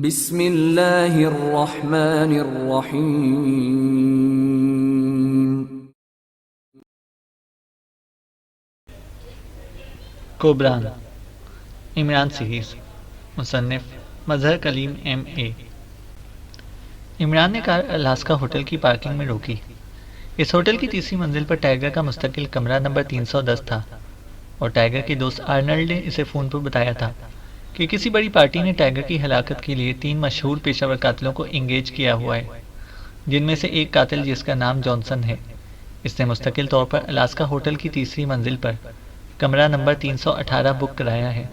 بسم اللہ الرحمن الرحیم۔ کوبران عمران سیریز، مصنف مظہر کلیم ایم اے۔ عمران نے کار الاسکا ہوٹل کی پارکنگ میں روکی۔ اس ہوٹل کی تیسری منزل پر ٹائیگر کا مستقل کمرہ نمبر 310 تھا، اور ٹائیگر کے دوست آرنلڈ نے اسے فون پر بتایا تھا کہ کسی بڑی پارٹی نے ٹائیگر کی ہلاکت کے لیے 3 مشہور پیشہ ور قاتلوں کو انگیج کیا ہوا ہے، جن میں سے ایک قاتل جس کا نام جانسن ہے۔ اس نے مستقل طور پر الاسکا ہوٹل کی تیسری منزل پر کمرہ نمبر 318 بک کرایا ہے،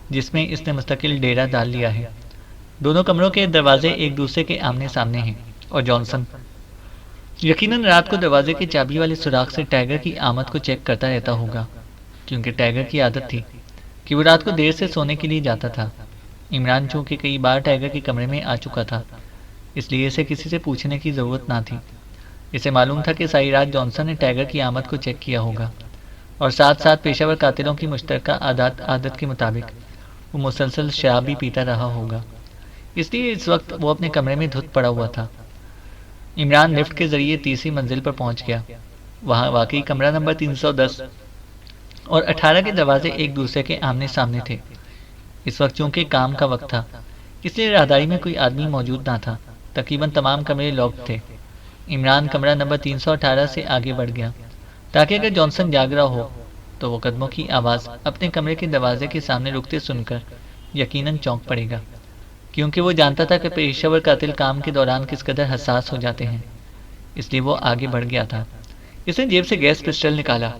جس میں اس نے مستقل ڈیرا ڈال لیا ہے۔ دونوں کمروں کے دروازے ایک دوسرے کے آمنے سامنے ہیں، اور جانسن یقیناً رات کو دروازے کے چابی والے سوراخ سے ٹائیگر کی آمد کو چیک کرتا رہتا ہوگا، کیونکہ ٹائیگر کی عادت تھی کہ وہ رات کو دیر سے سونے کے لیے جاتا تھا۔ عمران چونکہ کئی بار ٹائیگر کے کمرے میں آ چکا تھا، اس لیے اسے کسی سے پوچھنے کی ضرورت نہ تھی۔ اسے معلوم تھا کہ ساری رات جانسن نے ٹائیگر کی آمد کو چیک کیا ہوگا، اور ساتھ ساتھ پیشہ ور قاتلوں کی مشترکہ عادت کے مطابق وہ مسلسل شراب بھی پیتا رہا ہوگا، اس لیے اس وقت وہ اپنے کمرے میں دھت پڑا ہوا تھا۔ عمران لفٹ کے ذریعے تیسری منزل پر پہنچ گیا۔ وہاں واقعی کمرہ نمبر 310 اور 18 کے دروازے ایک دوسرے کے آمنے سامنے تھے۔ اس وقت چونکہ کام کا وقت تھا، اس لیے راہداری میں کوئی آدمی موجود نہ تھا۔ تقریباً تمام کمرے لاک تھے۔ عمران کمرہ نمبر 318 سے آگے بڑھ گیا، تاکہ اگر جانسن جاگ رہا ہو تو وہ قدموں کی آواز اپنے کمرے کے دروازے کے سامنے رکتے سن کر یقیناً چونک پڑے گا، کیونکہ وہ جانتا تھا کہ پیشہ ور قاتل کام کے دوران کس قدر حساس ہو جاتے ہیں۔ اس لیے وہ آگے بڑھ گیا تھا۔ اس نے جیب سے گیس پسٹل نکالا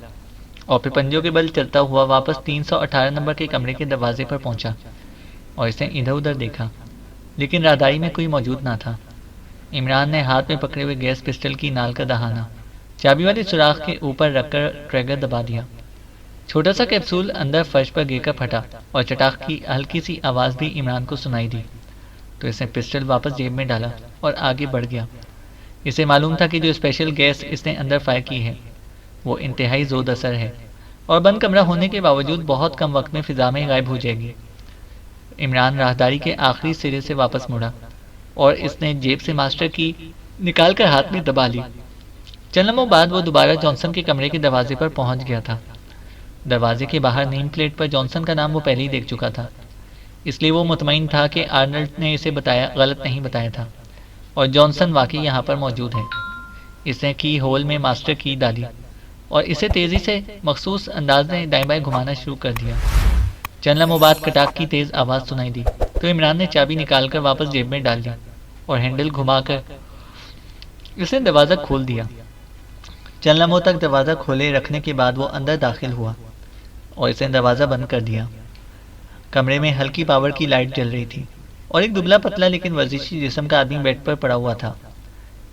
اور پھر پنجوں کے بل چلتا ہوا واپس 318 نمبر کے کمرے کے دروازے پر پہنچا، اور اس نے ادھر ادھر دیکھا، لیکن راہداری میں کوئی موجود نہ تھا۔ عمران نے ہاتھ میں پکڑے ہوئے گیس پسٹل کی نال کا دہانہ چابی والے سوراخ کے اوپر رکھ کر ٹریگر دبا دیا۔ چھوٹا سا کیپسول اندر فرش پر گر کر پھٹا، اور چٹاخ کی ہلکی سی آواز بھی عمران کو سنائی دی، تو اس نے پسٹل واپس جیب میں ڈالا اور آگے بڑھ گیا۔ اسے معلوم تھا کہ جو اسپیشل گیس اس نے اندر فائر کی ہے وہ انتہائی زود اثر ہے، اور بند کمرہ ہونے کے باوجود بہت کم وقت میں فضا میں غائب ہو جائے گی۔ عمران راہداری کے آخری سرے سے واپس مڑا، اور اس نے جیب سے ماسٹر کی نکال کر ہاتھ میں دبا لی۔ چند لمحوں بعد وہ دوبارہ جانسن کے کمرے کے دروازے پر پہنچ گیا تھا۔ دروازے کے باہر نیم پلیٹ پر جانسن کا نام وہ پہلے ہی دیکھ چکا تھا، اس لیے وہ مطمئن تھا کہ آرنلڈ نے اسے غلط نہیں بتایا تھا، اور جانسن واقعی یہاں پر موجود ہے۔ اس نے کی ہول میں ماسٹر کی ڈالی، اور اسے تیزی سے مخصوص انداز میں دائیں بائیں گھمانا شروع کر دیا۔ چند لمحوں بعد کٹاک کی تیز آواز سنائی دی، تو عمران نے چابی نکال کر واپس جیب میں ڈال دی، اور ہینڈل گھما کر اس نے دروازہ کھول دیا۔ چند لمحوں تک دروازہ کھولے رکھنے کے بعد وہ اندر داخل ہوا، اور اس نے دروازہ بند کر دیا۔ کمرے میں ہلکی پاور کی لائٹ جل رہی تھی، اور ایک دبلا پتلا لیکن ورزشی جسم کا آدمی بیڈ پر پڑا ہوا تھا۔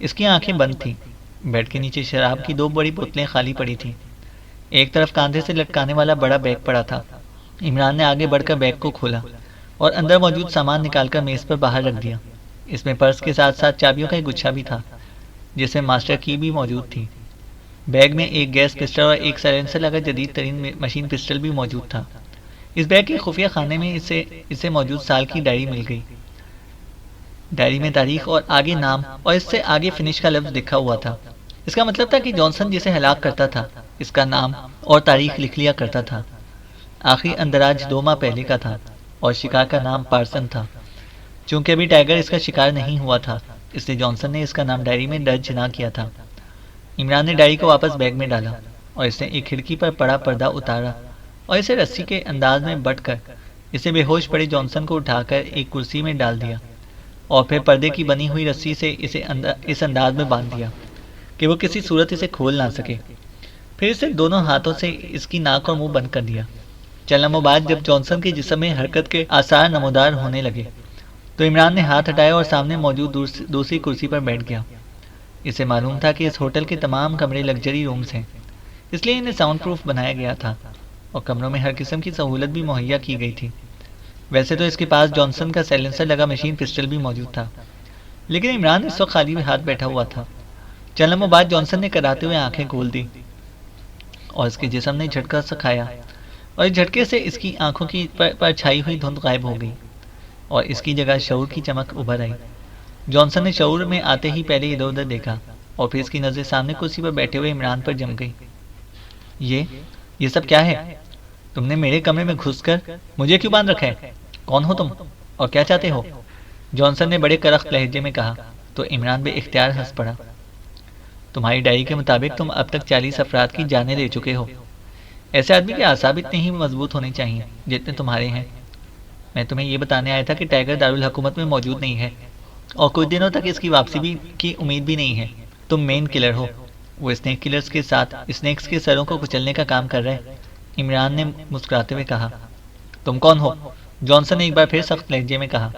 اس کی آنکھیں بند تھیں۔ بیڈ کے نیچے شراب کی 2 بڑی بوتلیں خالی پڑی تھیں۔ ایک طرف کاندھے سے لٹکانے والا بڑا بیگ پڑا تھا۔ عمران نے آگے بڑھ کر بیگ کو کھولا اور اندر موجود سامان نکال کر میز پر باہر رکھ دیا۔ اس میں پرس کے ساتھ ساتھ چابیوں کا ایک گچھا بھی تھا، جس میں ماسٹر کی بھی موجود تھی۔ بیگ میں ایک گیس پسٹل اور ایک سائلنسر لگا جدید ترین مشین پسٹل بھی موجود تھا۔ اس بیگ کے خفیہ خانے میں اسے موجود سال کی ڈائری مل گئی۔ ڈائری میں تاریخ اور آگے نام اور اس سے آگے فنش کا لفظ لکھا ہوا تھا۔ اس کا مطلب تھا کہ جانسن جسے ہلاک کرتا تھا اس کا نام اور تاریخ لکھ لیا کرتا تھا۔ آخری اندراج 2 ماہ پہلے کا تھا، اور شکار کا نام پارسن تھا۔ چونکہ ابھی ٹائیگر اس کا شکار نہیں ہوا تھا، اس لیے جانسن نے اس کا نام ڈائری میں درج نہ کیا تھا۔ عمران نے ڈائری کو واپس بیگ میں ڈالا، اور اس نے ایک کھڑکی پر پڑا پردہ اتارا اور اسے رسی کے انداز میں بٹ کر اسے بے ہوش پڑے جانسن کو اٹھا کر ایک کرسی میں ڈال دیا، اور پھر پردے کی بنی ہوئی رسی سے اسے اس انداز میں باندھ دیا کہ وہ کسی صورت اسے کھول نہ سکے۔ پھر اسے دونوں ہاتھوں سے اس کی ناک اور منہ بند کر دیا۔ چند لمحوں بعد جب جانسن کے جسم میں حرکت کے آثار نمودار ہونے لگے تو عمران نے ہاتھ ہٹایا اور سامنے موجود دوسری کرسی پر بیٹھ گیا۔ اسے معلوم تھا کہ اس ہوٹل کے تمام کمرے لگژری رومز ہیں، اس لیے انہیں ساؤنڈ پروف بنایا گیا تھا، اور کمروں میں ہر قسم کی سہولت بھی مہیا کی گئی تھی۔ ویسے تو اس کے پاس جانسن کا سائلنسر لگا مشین پسٹل بھی موجود تھا، لیکن عمران اس وقت خالی ہاتھ بیٹھا ہوا تھا۔ چند لمحوں بعد جانسن نے کراتے ہوئے آنکھیں کھول دی، اور اس کے جسم نے جھٹکا سا کھایا، اور اس جھٹکے سے اس کی آنکھوں پر چھائی ہوئی دھند غائب ہو گئی۔ اور اس کی جگہ شعور کی چمک ابھر آئی۔ جانسن نے شعور میں آتے ہی پہلے ادھر ادھر دیکھا اور پھر اس کی نظر سامنے کرسی پر بیٹھے ہوئے عمران پر جم گئی۔ یہ سب کیا ہے؟ تم نے میرے کمرے میں گھس کر مجھے کیوں باندھ رکھا ہے؟ کون ہو تم اور کیا چاہتے ہو؟ جانسن نے بڑے کرخت لہجے میں کہا تو عمران بے اختیار ہنس پڑا۔ تمہاری ڈائری کے مطابق تم اب تک 40 افراد کی جانیں لے چکے ہو۔ ایسے آدمی کے اعصاب اتنے ہی مضبوط ہونے چاہیے جتنے تمہارے ہیں۔ میں تمہیں یہ بتانے آیا تھا کہ ٹائیگر دارالحکومت میں موجود نہیں ہے اور کچھ دنوں تک اس کی واپسی کی امید بھی نہیں ہے۔ تم مین کلر ہو، وہ اسنیک کلرز کے ساتھ اسنیکس کے سروں کو کچلنے کا کام کر رہے۔ عمران نے مسکراتے ہوئے کہا۔ تم کون ہو؟ جانسن نے ایک بار پھر سخت لہجے میں کہا۔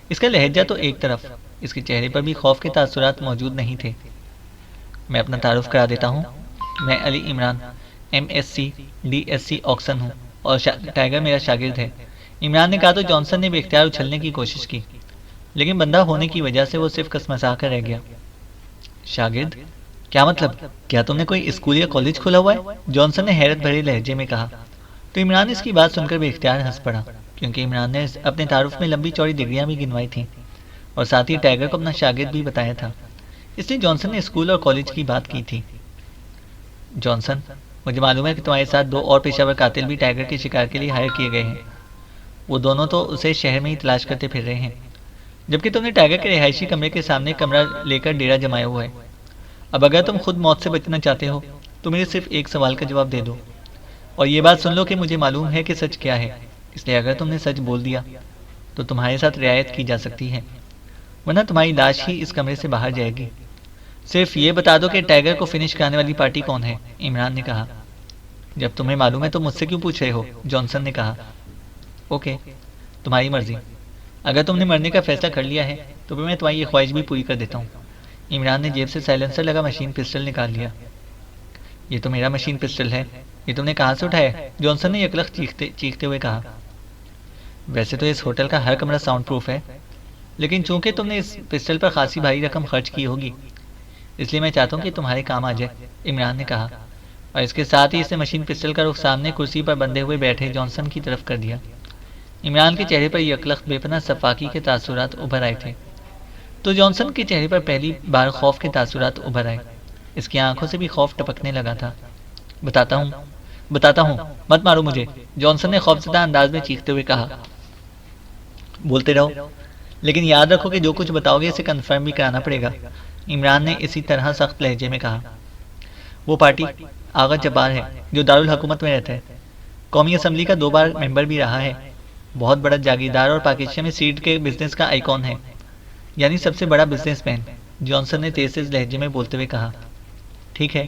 اس کا لہجہ تو ایک طرف، اس کے چہرے پر بھی خوف کے تاثرات موجود نہیں تھے۔ میں اپنا تعارف کرا دیتا ہوں، میں علی عمران MSc DSc آکسن ہوں اور ٹائیگر میرا شاگرد ہے۔ عمران نے کہا تو جانسن نے بے اختیار اچھلنے کی کوشش کی، لیکن بندہ ہونے کی وجہ سے وہ صرف کسمسا کر رہ گیا۔ شاگرد؟ کیا مطلب؟ کیا تم نے کوئی اسکول یا کالج کھولا ہوا ہے؟ جانسن نے حیرت بھرے لہجے میں کہا۔ تو عمران اس کی بات سن کر بے اختیار ہنس پڑا، کیونکہ عمران نے اپنے تعارف میں لمبی چوڑی ڈگریاں بھی گنوائی تھیں اور ساتھ ہی ٹائیگر کو اپنا شاگرد بھی بتایا تھا، اس لیے جانسن نے اسکول اور کالج کی بات کی تھی۔ جانسن، مجھے معلوم ہے کہ تمہارے ساتھ 2 اور پیشہ ور قاتل بھی ٹائیگر کے شکار کے لیے ہائر کیے گئے ہیں۔ وہ دونوں تو اسے شہر میں ہی تلاش کرتے پھر رہے ہیں، جبکہ تم نے ٹائیگر کے رہائشی کمرے کے سامنے کمرہ لے کر ڈیرا جمایا ہوا ہے۔ اب اگر تم خود موت سے بچنا چاہتے ہو تو مجھے صرف ایک سوال کا جواب دے دو، اور یہ بات سن لو کہ مجھے معلوم ہے کہ سچ کیا ہے، اس لیے اگر تم نے سچ بول دیا تو تمہارے ساتھ رعایت کی جا سکتی ہے، ورنہ تمہاری لاش ہی اس کمرے سے باہر جائے گی۔ صرف یہ بتا دو کہ ٹائیگر کو فنش کرانے والی پارٹی کون ہے، عمران نے کہا۔ جب تمہیں معلوم ہے تو مجھ سے کیوں پوچھ رہے ہو، جانسن نے کہا۔ اوکے، تمہاری مرضی، اگر تم نے مرنے کا فیصلہ کر لیا ہے تو پھر میں تمہاری یہ خواہش بھی پوری کر دیتا ہوں۔ عمران نے جیب سے سائلنسر لگا مشین پسٹل نکال لیا۔ یہ تو میرا مشین پسٹل ہے، یہ تم نے کہاں سے اٹھایا؟ جانسن نے یکلخت چیختے ہوئے کہا۔ ویسے تو اس ہوٹل کا ہر کمرہ ساؤنڈ پروف ہے، لیکن چونکہ تم نے اس پسٹل پر خاصی بھاری رقم خرچ کی ہوگی، اس لیے میں چاہتا ہوں کہ تمہارے کام آ جائے، عمران نے کہا، اور اس کے ساتھ ہی اس نے مشین پسٹل کا رخ سامنے کرسی پر بندھے ہوئے بیٹھے جانسن کی طرف کر دیا۔ عمران کے چہرے پر یکلخت بے پناہ صفاقی کے تاثرات ابھر آئے تھے، تو جانسن کے چہرے پر پہلی بار خوف کے تاثرات ابھر آئے۔ اس کی آنکھوں سے بھی خوف ٹپکنے لگا تھا۔ بتاتا ہوں، مت مارو مجھے، جانسن نے خوفزدہ انداز میں چیختے ہوئے کہا۔ بولتے رہو، لیکن یاد رکھو کہ جو کچھ بتاؤ گے اسے کنفرم بھی کرانا پڑے گا، عمران نے اسی طرح سخت لہجے میں کہا۔ وہ پارٹی آغا جبار ہے جو دارالحکومت میں رہتا ہے، قومی اسمبلی کا 2 بار ممبر بھی رہا ہے، بہت بڑا جاگیردار اور پاکستان میں سیڈ کے بزنس کا آئیکن ہے، یعنی سب سے بڑا بزنس مین، جانسن نے تیز لہجے میں بولتے ہوئے کہا۔ ٹھیک ہے،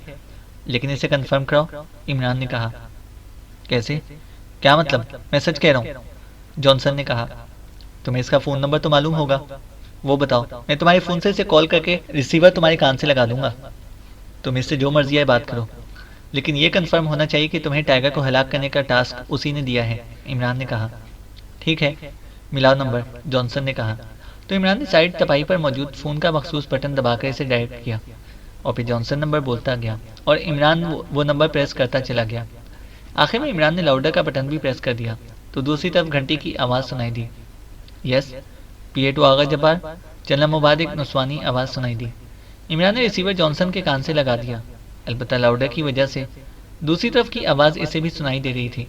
لیکن اسے کنفرم کراؤ، عمران نے کہا۔ کیسے؟ کیا مطلب؟ میں سچ کہہ رہا ہوں، جانسن نے کہا۔ تمہیں اس کا فون نمبر تو معلوم ہوگا، وہ بتاؤ، میں تمہارے فون سے اسے کال کر کے ریسیور تمہارے کان سے لگا دوں گا۔ تم اس سے جو مرضی ہے بات کرو، لیکن یہ کنفرم ہونا چاہیے کہ تمہیں ٹائیگر کو ہلاک کرنے کا ٹاسک اسی نے دیا ہے، عمران نے کہا۔ ٹھیک ہے، ملاؤ نمبر، جانسن نے کہا۔ تو عمران نے سائڈ تپائی پر موجود فون کا مخصوص بٹن دبا کر اسے ڈائریکٹ کیا، اور پھر جانسن نمبر بولتا گیا اور عمران وہ نمبر پریس کرتا چلا گیا۔ آخر میں عمران نے لاؤڈر کا بٹن بھی پریس کر دیا تو دوسری طرف گھنٹی کی آواز سنائی دی۔ یس، PA ٹو آغا جبار، چلنا مبارک، نسوانی آواز سنائی دی۔ عمران نے ریسیور جانسن کے کان سے لگا دیا، البتہ لاؤڈر کی وجہ سے دوسری طرف کی آواز اسے بھی سنائی دے رہی تھی۔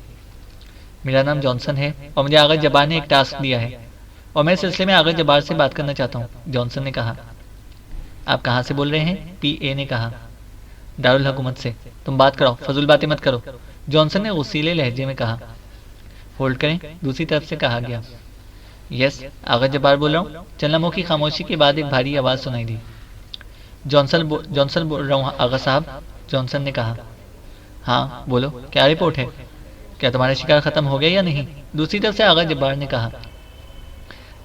میرا نام جانسن ہے اور مجھے آغا جبار نے ایک ٹاسک دیا ہے اور میں اس سلسلے میں آغا جبار سے بات کرنا چاہتا ہوں، جانسن نے کہا۔ آپ کہاں سے بول رہے ہیں؟ PA نے کہا۔ دارالحکومت سے۔ تم بات کرو، فضول باتیں مت کرو، جانسن نے غصیلے لہجے میں کہا۔ ہولڈ کریں، دوسری طرف سے کہا گیا۔ یس، آغا جبار بول رہا ہوں، چند لمحوں کی خاموشی کے بعد ایک بھاری آواز سنائی دی۔ جانسن بول رہا ہوں آغا صاحب، جانسن نے کہا۔ ہاں بولو، کیا رپورٹ ہے؟ کیا تمہارا شکار ختم ہو گیا یا نہیں؟ دوسری طرف سے آغا جبار نے کہا۔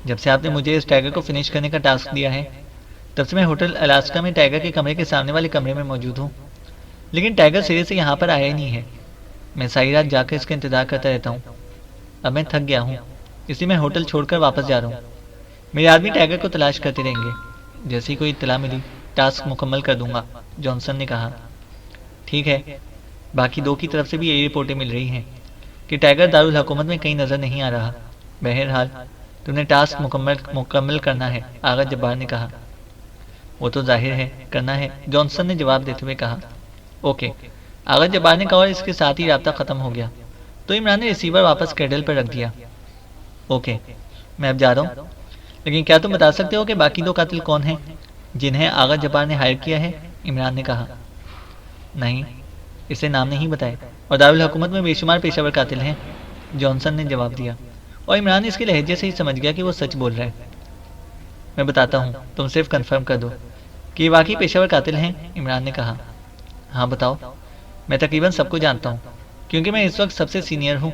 جب سے آپ نے مجھے اس ٹائیگر کو فنش کرنے کا ٹاسک دیا ہے تب سے میں ہوٹل الاسکا میں ٹائیگر کے کمرے کے سامنے والے کمرے میں موجود ہوں، لیکن ٹائیگر سرے سے یہاں پر آیا ہی نہیں ہے۔ میں ساری رات جا کر اس کا انتظار کرتا رہتا ہوں، اب میں تھک گیا ہوں، اس لیے میں ہوٹل چھوڑ کر واپس جا رہا ہوں۔ میرے آدمی ٹائیگر کو تلاش کرتے رہیں گے، جیسی کوئی اطلاع ملی ٹاسک مکمل کر دوں گا، جانسن نے کہا۔ ٹھیک ہے، باقی 2 کی طرف سے بھی یہی رپورٹیں مل رہی ہیں کہ ٹائیگر دارالحکومت میں کہیں نظر نہیں آ رہا۔ بہرحال تم نے ٹاسک مکمل کرنا ہے، آغا جبار نے کہا۔ وہ تو ظاہر ہے کرنا ہے، جانسن نے جواب دیتے ہوئے کہا۔ اوکے، آغا جبار نے کہا اور اس کے ساتھ ہی رابطہ ختم ہو گیا۔ تو عمران نے ریسیور واپس کیڈل پر رکھ دیا۔ اوکے، میں اب جا رہا ہوں، لیکن کیا تم بتا سکتے ہو کہ باقی 2 قاتل کون ہیں جنہیں آغا جبار نے ہائر کیا ہے؟ عمران نے کہا۔ نہیں، اسے نام نہیں بتائے، اور دارالحکومت میں بے شمار پیشہ ور قاتل ہیں، جانسن نے جواب دیا، اور عمران اس کے لہجے سے ہی سمجھ گیا کہ وہ سچ بول رہا ہے۔ میں بتاتا ہوں، تم صرف کنفرم کر دو کہ یہ واقعی پیشہ ور قاتل ہیں، عمران نے کہا۔ ہاں بتاؤ، میں تقریباً سب کو جانتا ہوں کیونکہ میں اس وقت سب سے سینئر ہوں،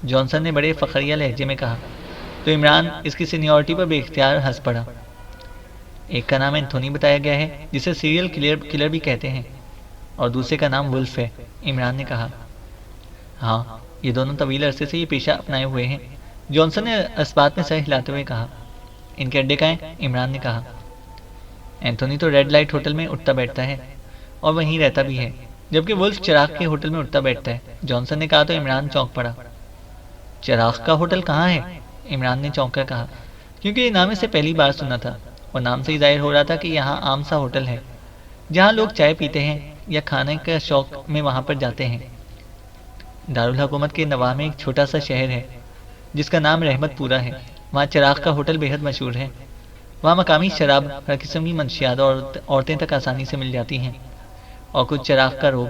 جانسن نے بڑے فخریہ لہجے میں کہا۔ تو عمران اس کی سینیورٹی پر بے اختیار ہنس پڑا۔ ایک کا نام اینتھونی بتایا گیا ہے جسے سیریل کلر بھی کہتے ہیں، اور دوسرے کا نام ولف ہے، عمران نے کہا۔ ہاں، یہ دونوں طویل عرصے سے یہ پیشہ اپنائے ہوئے ہیں، جانسن نے اس بات میں سر ہلاتے ہوئے کہا۔ ان کے اڈے کہاں ہیں؟ عمران نے کہا۔ اینتھونی تو ریڈ لائٹ ہوٹل میں اٹھتا بیٹھتا ہے اور وہیں رہتا بھی ہے، جبکہ ولف چراغ کے ہوٹل میں اٹھتا بیٹھتا ہے، جانسن نے کہا۔ تو عمران چونک پڑا۔ چراغ کا ہوٹل کہاں ہے؟ عمران نے چونک کر کہا، کیونکہ یہ نام اسے پہلی بار سنا تھا، اور نام سے ہی ظاہر ہو رہا تھا کہ یہاں عام سا ہوٹل ہے جہاں لوگ چائے پیتے ہیں یا کھانے کا شوق میں وہاں پر جاتے ہیں۔ دارالحکومت کے نواح میں ایک چھوٹا سا شہر ہے جس کا نام رحمت پورہ ہے، وہاں چراغ کا ہوٹل بے حد مشہور ہے۔ وہاں مقامی شراب، ہر قسم کی منشیات اور عورتیں تک آسانی سے مل جاتی ہیں، اور کچھ چراغ کا روب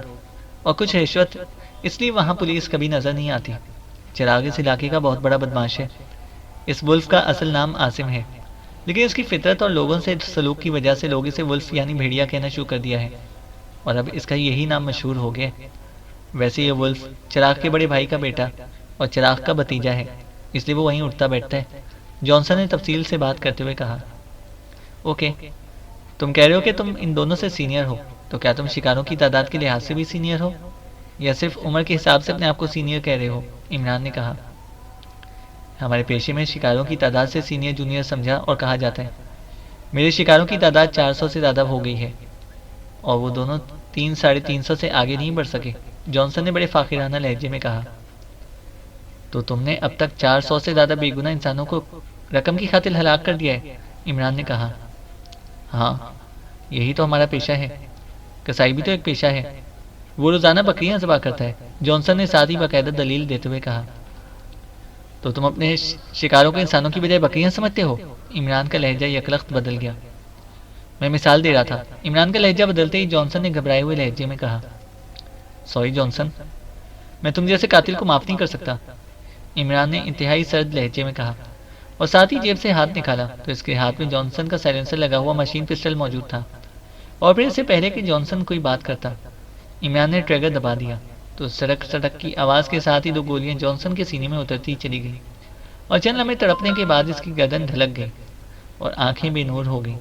اور کچھ رشوت، اس لیے وہاں پولیس کبھی نظر نہیں آتی۔ چراغ اس علاقے کا بہت بڑا بدماش ہے۔ اس ولف کا اصل نام عاصم ہے، لیکن اس کی فطرت اور لوگوں سے سلوک کی وجہ سے لوگ اسے ولف یعنی بھیڑیا کہنا شروع کر دیا ہے، اور اب اس کا یہی نام مشہور ہو گیا۔ ویسے یہ ولف چراغ کے بڑے بھائی کا بیٹا اور چراغ کا بھتیجا ہے، اس لیے وہ وہیں اٹھتا بیٹھتا ہے، جانسن نے تفصیل سے بات کرتے ہوئے کہا۔ اوکے، تم کہہ رہے ہو کہ تم ان دونوں سے سینئر ہو، تو کیا تم شکاروں کی تعداد کے لحاظ سے بھی سینئر ہو، یا صرف عمر کے حساب سے اپنے آپ کو سینئر کہہ رہے ہو؟ عمران نے کہا۔ ہمارے پیشے میں شکاروں کی تعداد سے سینئر جونیئر سمجھا اور کہا جاتا ہے۔ میرے شکاروں کی تعداد 400 سے زیادہ ہو گئی ہے، اور وہ دونوں 300-350 سے آگے نہیں بڑھ سکے، جانسن نے بڑے فاخرانہ لہجے میں کہا۔ تو تم نے اب تک 400 سے زیادہ بے گناہ انسانوں کو رقم کی خاطر ہلاک کر دیا ہے، عمران نے کہا۔ ہاں، یہی تو ہمارا پیشہ ہے، کسائی بھی تو ایک پیشہ ہے، وہ روزانہ بکریاں ذبح کرتا ہے، جانسن نے ساتھ ہی باقاعدہ دلیل دیتے ہوئے کہا۔ تو تم اپنے شکاروں کو انسانوں کی بجائے بکریاں سمجھتے ہو؟ عمران کا لہجہ یکلخت بدل گیا۔ میں مثال دے رہا تھا، عمران کا لہجہ بدلتے ہی جانسن نے گھبرائے ہوئے لہجے میں کہا۔ سوری جانسن، میں تم جیسے قاتل کو معاف نہیں کر سکتا، عمران نے انتہائی سرد لہجے میں کہا، اور ساتھ ہی جیب سے ہاتھ نکالا تو اس کے ہاتھ میں جانسن کا سائلنسر لگا ہوا مشین پسٹل موجود تھا، اور پھر اس سے پہلے کہ جانسن کوئی بات کرتا، عمران نے ٹریگر دبا دیا تو سڑک کی آواز کے ساتھ ہی 2 گولیاں جانسن کے سینے میں اترتی چلی گئیں، اور چند لمحے تڑپنے کے بعد اس کی گردن ڈھلک گئی اور آنکھیں بے نور ہو گئیں۔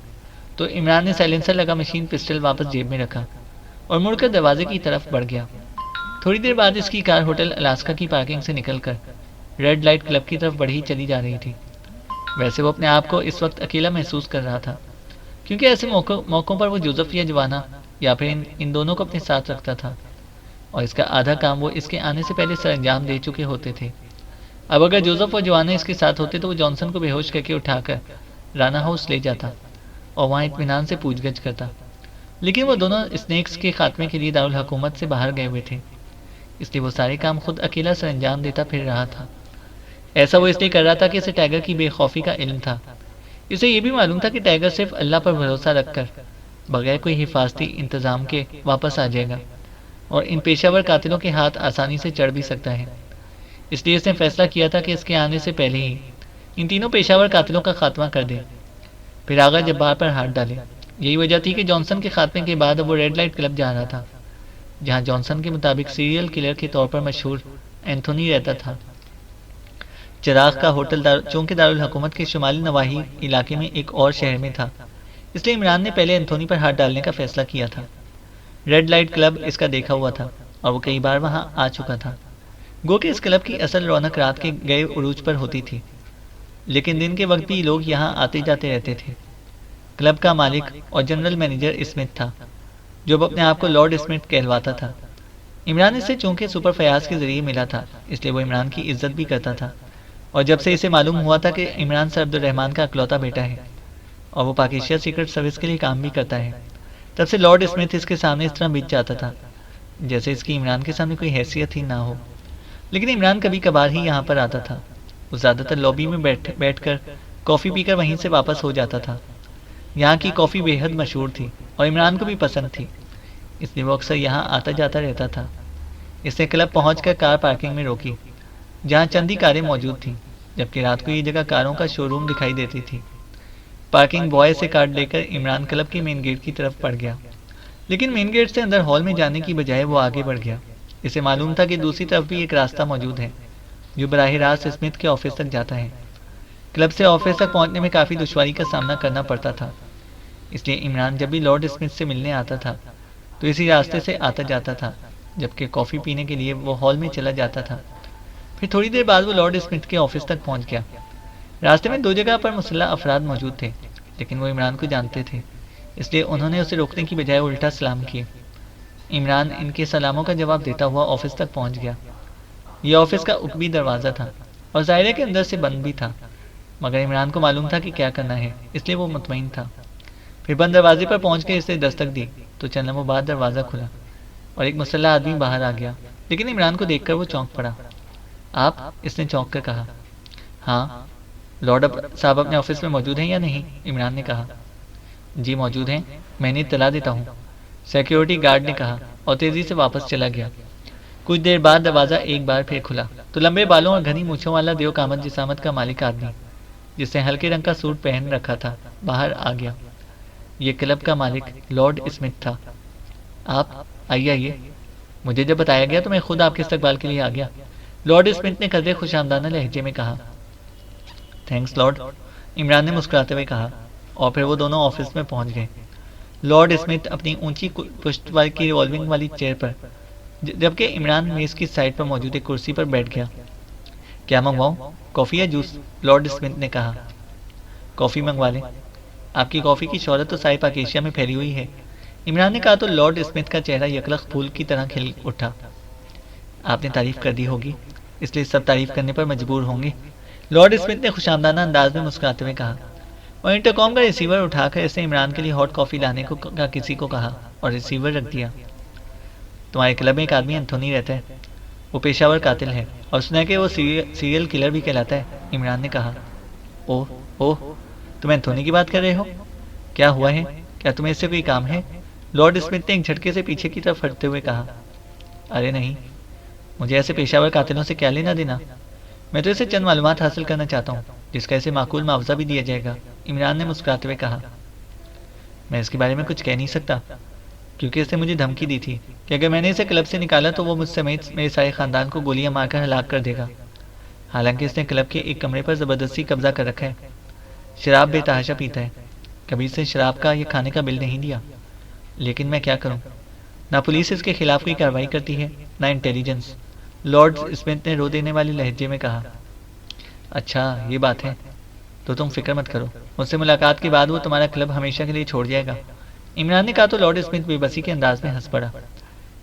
تو عمران نے سائلنسر لگا مشین پسٹل واپس جیب میں رکھا اور مڑ کر دروازے کی طرف بڑھ گیا۔ تھوڑی دیر بعد اس کی کار ہوٹل الاسکا کی پارکنگ سے نکل کر ریڈ لائٹ کلب کی طرف بڑھی چلی جا رہی تھی۔ ویسے وہ اپنے آپ کو اس وقت اکیلا محسوس کر رہا تھا، کیونکہ ایسے موقعوں پر وہ جوزف یا جوانا یا پھر ان دونوں کو اپنے ساتھ رکھتا تھا، اور اس کا آدھا کام وہ اس کے آنے سے پہلے سر انجام دے چکے ہوتے تھے۔ اب اگر جوزف اور جوانا اس کے ساتھ ہوتے تو وہ جانسن کو بے ہوش کر کے اٹھا کر رانا ہاؤس لے جاتا اور وہاں اطمینان سے پوچھ گچھ کرتا، لیکن وہ دونوں اسنیکس کے خاتمے کے لیے دارالحکومت سے باہر گئے ہوئے تھے، اس لیے وہ سارے کام خود اکیلا سر انجام دیتا پھر رہا تھا۔ ایسا وہ اس لیے کر رہا تھا کہ اسے ٹائیگر کی بے خوفی کا علم تھا، اسے یہ بھی معلوم تھا کہ ٹائیگر صرف اللہ پر بھروسہ رکھ کر بغیر کوئی حفاظتی انتظام کے واپس آ جائے گا، اور ان پیشہ ور قاتلوں کے ہاتھ آسانی سے چڑھ بھی سکتا ہے۔ اس لیے اس نے فیصلہ کیا تھا کہ اس کے آنے سے پہلے ہی ان تینوں پیشہ ور قاتلوں کا خاتمہ کر دے، پھر آغا جبار پر ہاتھ ڈالے۔ یہی وجہ تھی کہ جانسن کے خاتمے کے بعد وہ ریڈ لائٹ کلب جا رہا تھا، جہاں جانسن کے مطابق سیریل کلر کے طور پر مشہور اینتھونی رہتا تھا۔ چراغ کا ہوٹل چونکہ دارالحکومت کے شمالی نواحی علاقے میں ایک اور شہر میں تھا، اس لیے عمران نے پہلے اینتھونی پر ہاتھ ڈالنے کا فیصلہ کیا تھا۔ ریڈ لائٹ کلب اس کا دیکھا ہوا تھا اور وہ کئی بار وہاں آ چکا تھا، گو کہ اس کلب کی اصل رونق رات کے گئے عروج پر ہوتی تھی، لیکن دن کے وقت بھی لوگ یہاں آتے جاتے رہتے تھے۔ کلب کا مالک اور جنرل مینیجر اسمتھ تھا، جو اپنے آپ کو لارڈ اسمتھ کہلواتا تھا۔ عمران اس سے چونکہ سپر فیاض کے ذریعے ملا تھا، اس لیے وہ عمران کی عزت بھی کرتا تھا اور جب سے اسے معلوم ہوا تھا کہ عمران سر عبد الرحمان کا اکلوتا بیٹا ہے اور وہ پاکستان سیکرٹ سروس کے لیے کام بھی کرتا ہے، تب سے لارڈ اسمتھ اس کے سامنے اس طرح بیت جاتا تھا جیسے اس کی عمران کے سامنے کوئی حیثیت ہی نہ ہو۔ لیکن عمران کبھی کبھار ہی یہاں پر آتا تھا۔ وہ زیادہ تر لابی میں بیٹھ کر کافی پی کر وہیں سے واپس ہو جاتا تھا۔ یہاں کی کافی بے حد مشہور تھی اور عمران کو بھی پسند تھی، اس لیے وہ اکثر یہاں آتا جاتا رہتا تھا۔ اس نے کلب پہنچ کر کار پارکنگ میں روکی جہاں چند ہی کاریں موجود تھیں، جبکہ رات کو یہ جگہ کاروں کا شو روم دکھائی دیتی تھی۔ پارکنگ بوائے سے کارڈ لے کر عمران کلب کے مین گیٹ کی طرف بڑھ گیا، لیکن مین گیٹ سے اندر ہال میں جانے کی بجائے وہ آگے بڑھ گیا۔ اسے معلوم تھا کہ دوسری طرف بھی ایک راستہ موجود ہے جو براہ راست اسمتھ کے آفس تک جاتا ہے۔ کلب سے آفس تک پہنچنے میں کافی دشواری کا سامنا کرنا پڑتا تھا، اس لیے عمران جب بھی لارڈ اسمتھ سے ملنے آتا تھا تو اسی راستے سے آتا جاتا تھا، جبکہ کافی پینے کے لیے وہ ہال میں چلا جاتا تھا۔ پھر تھوڑی دیر بعد وہ لارڈ اسمتھ کے آفس تک پہنچ گیا۔ راستے میں 2 جگہ پر مسلح افراد موجود تھے، لیکن وہ عمران کو جانتے تھے، اس لیے انہوں نے اسے روکنے کی بجائے الٹا سلام کیے۔ عمران ان کے سلاموں کا جواب دیتا ہوا آفس تک پہنچ گیا۔ یہ آفس کا عقبی دروازہ تھا اور ظاہر ہے کہ اندر سے بند بھی تھا، مگر عمران کو معلوم تھا کہ کیا کرنا ہے، اس لیے وہ مطمئن تھا۔ پھر بند دروازے پر پہنچ کے اسے دستک دی تو چند لمحوں بعد دروازہ کھلا اور ایک مسلح آدمی باہر آ گیا، لیکن عمران کو دیکھ کر وہ چونک پڑا۔ آپ؟ اس نے چونک کر کہا۔ ہاں، لارڈ صاحب اپنے آفس میں موجود ہیں یا نہیں؟ عمران نے کہا۔ جی موجود ہیں، میں نے اطلاع دیتا ہوں، سیکیورٹی گارڈ نے کہا اور تیزی سے واپس چلا گیا۔ کچھ دیر بعد دروازہ ایک بار پھر کھلا تو لمبے بالوں اور گھنی مونچھوں والا دیو قامت جسامت کا مالک آدمی جس نے ہلکے رنگ کا سوٹ پہن رکھا تھا باہر آ گیا۔ یہ کلب کا مالک لارڈ اسمتھ تھا۔ آپ آئیے آئیے، مجھے جب بتایا گیا تو میں خود آپ کے استقبال کے لیے آ گیا، لارڈ اسمتھ نے قدرے خوش آمدانہ لہجے میں کہا۔ تھینکس لارڈ، عمران نے مسکراتے ہوئے کہا، اور پھر وہ دونوں آفس میں پہنچ گئے۔ لارڈ اسمتھ اپنی اونچی پشت کی ریوالونگ والی چیئر پر، جبکہ عمران میز کی سائڈ پر موجود ایک کرسی پر بیٹھ گیا۔ کیا منگواؤں، کافی یا جوس؟ لارڈ اسمتھ نے کہا۔ کافی منگوا لیں، آپ کی کافی کی شہرت تو ساری پاک ایشیا میں پھیلی ہوئی ہے، عمران نے کہا تو لارڈ اسمتھ کا چہرہ یکلخت پھول کی طرح کھل اٹھا۔ آپ نے تعریف کر دی ہوگی، اس لیے سب تعریف کرنے پر مجبور ہوں گے، لارڈ اسمتھ نے خوش آمدانہ انداز میں مسکراتے ہوئے کہا، اور انٹرکام کا ریسیور اٹھا کر اس نے عمران کے لیے ہاٹ کافی لانے کو کسی کو کہا اور ریسیور رکھ دیا۔ تمہارے کلب میں ایک آدمی اینتھونی رہتا ہے، وہ پیشہ ور قاتل ہے اور سنا ہے کہ وہ سیریل کلر بھی کہلاتا ہے، عمران نے کہا۔ اوہ، تم اینتھونی کی بات کر رہے ہو؟ کیا ہوا ہے؟ کیا تمہیں اس سے کوئی کام ہے؟ لارڈ اسمتھ نے ایک جھٹکے سے پیچھے کی طرف ہٹتے ہوئے کہا۔ ارے نہیں، مجھے ایسے پیشہ ور قاتلوں سے کیا لینا دینا، میں تو اسے چند معلومات حاصل کرنا چاہتا ہوں جس کا اسے معقول معاوضہ بھی دیا جائے گا، عمران نے مسکراتے ہوئے کہا۔ میں اس کے بارے میں کچھ کہہ نہیں سکتا کیونکہ اس نے مجھے دھمکی دی تھی کہ اگر میں نے اسے کلب سے نکالا تو وہ مجھ سمیت میرے سارے خاندان کو گولیاں مار کر ہلاک کر دے گا۔ حالانکہ اس نے کلب کے ایک کمرے پر زبردستی قبضہ کر رکھا ہے، شراب بے تحاشا پیتا ہے، کبھی اس نے شراب کا یا کھانے کا بل نہیں دیا، لیکن میں کیا کروں، نہ پولیس اس کے خلاف کوئی کارروائی کرتی ہے نہ انٹیلیجنس، لارڈ اسمتھ نے رو دینے والے لہجے میں کہا۔ اچھا یہ بات ہے، تو تم فکر مت کرو، مجھ سے ملاقات کے بعد وہ تمہارا کلب ہمیشہ کے لیے چھوڑ جائے گا، عمران نے کہا تو لارڈ اسمتھ بے بسی کے انداز میں ہنس پڑا۔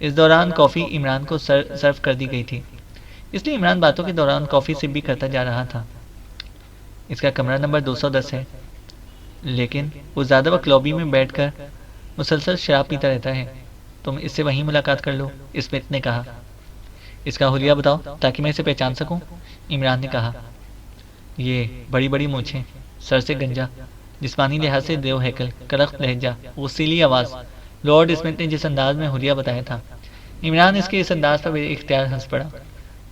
اس دوران کافی عمران کو سرو کر دی گئی تھی، اس لیے عمران باتوں کے دوران کافی سپ بھی کرتا جا رہا تھا۔ اس کا کمرہ نمبر 210 ہے، لیکن وہ زیادہ وقت لابی میں بیٹھ کر مسلسل شراب پیتا رہتا ہے، تم اس سے وہیں ملاقات کر لو، اسمتھ نے کہا۔ اس کا حلیہ بتاؤ تاکہ میں اسے پہچان سکوں، عمران نے کہا۔ یہ بڑی بڑی مونچھیں، سر سے گنجا، جسمانی لحاظ سے دیو ہیکل، کرخت لہجہ، غصیلی آواز، لارڈ اسمتھ نے جس انداز میں حلیہ بتایا تھا، عمران اس کے اس انداز پر بے اختیار ہنس پڑا،